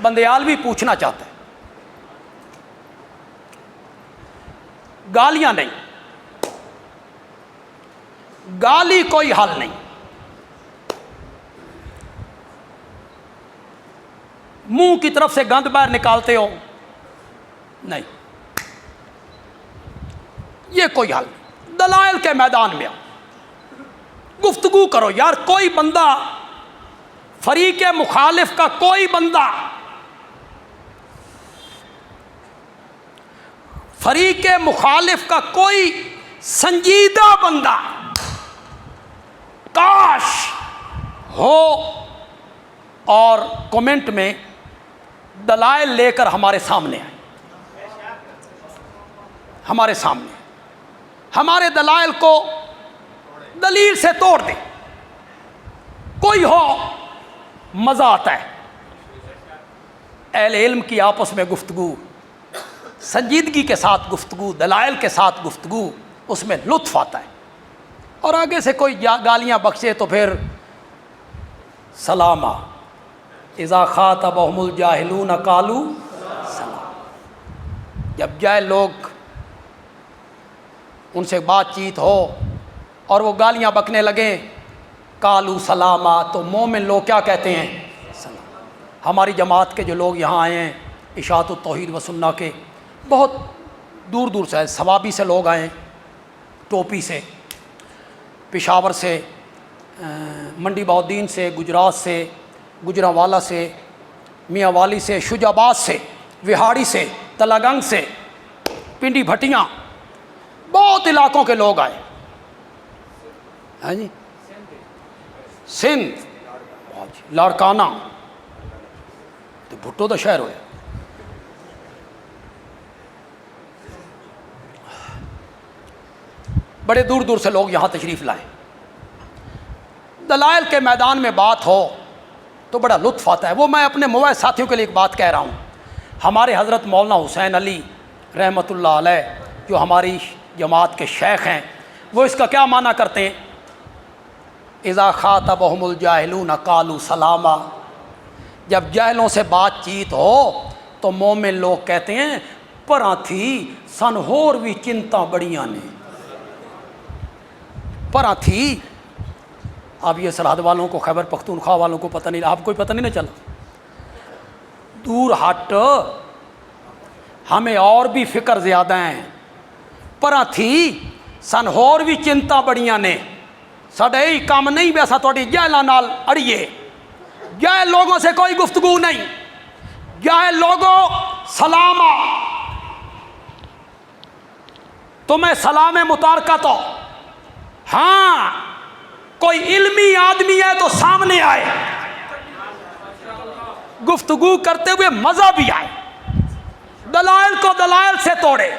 बंदयाल भी पूछना चाहता है। गालियां नहीं, गाली कोई हल नहीं। मुंह की तरफ से गंद बाहर निकालते हो, नहीं, ये कोई हल नहीं। दलाइल के मैदान में गुफ्तगू करो यार। कोई बंदा, फरीक मुखालिफ का कोई बंदा, फरीक मुखालिफ का कोई संजीदा बंदा काश हो और कमेंट में दलाइल लेकर हमारे सामने आए, हमारे सामने हमारे दलाइल को दलील से तोड़ दे। कोई हो, मज़ा आता है। अहले इल्म की आपस में गुफ्तगू, संजीदगी के साथ गुफ्तगू, दलाइल के साथ गुफ्तगू, उसमें लुत्फ़ आता है। और आगे से कोई गालियाँ बख्शे तो फिर सलामा इज़ा ख़ातबहुमुल जाहिलून क़ालू सलाम। जब जाए लोग उनसे बातचीत हो और वो गालियाँ बकने लगे, कालू सलामा, तो मोमिन लोग क्या कहते हैं? सलाम। हमारी जमात के जो लोग यहाँ आए हैं, इशाअतुत तौहीद व सुन्ना के, बहुत दूर दूर से, सवाबी से लोग आए, टोपी से, पेशावर से, मंडी बहाउद्दीन से, गुजरात से, गुजरांवाला से, मियांवाली से, शुजाबाद से, विहाड़ी से, तलागंग से, पिंडी भटियाँ, बहुत इलाकों के लोग आए हैं जी। सिंध, लाड़काना, तो भुट्टो का शहर होया। बड़े दूर दूर से लोग यहाँ तशरीफ़ लाए। दलाइल के मैदान में बात हो तो बड़ा लुत्फ़ आता है। वो मैं अपने मुआज़ साथियों के लिए एक बात कह रहा हूँ। हमारे हज़रत मौलाना हुसैन अली रहमतुल्लाह अलैह, जो हमारी जमात के शेख हैं, वो इसका क्या माना करते हैं? इज़ा ख़ातबहुमुल जाहिलून क़ालू सलामा। जब जाहिलों से बातचीत हो तो मोमिन लोग कहते हैं, परां थी सन होर भी चिंता बड़ियां ने, परां थी। अब ये सरहद वालों को, खैबर पख्तूनख्वा वालों को पता नहीं, आपको कोई पता नहीं ना चला। दूर हट, हमें और भी फ़िक्र ज़्यादा हैं। परां थी सन होर भी चिंता बड़ियां ने, साडा यही काम नहीं वैसा थोड़ी जहलां नाल अड़िए। जाहिल लोगों से कोई गुफ्तगू नहीं। जाहिल लोगों सलामा, तुम्हें सलाम मुतारका तो, हाँ कोई इल्मी आदमी है तो सामने आए, गुफ्तगू करते हुए मज़ा भी आए, दलाइल को दलाइल से तोड़े।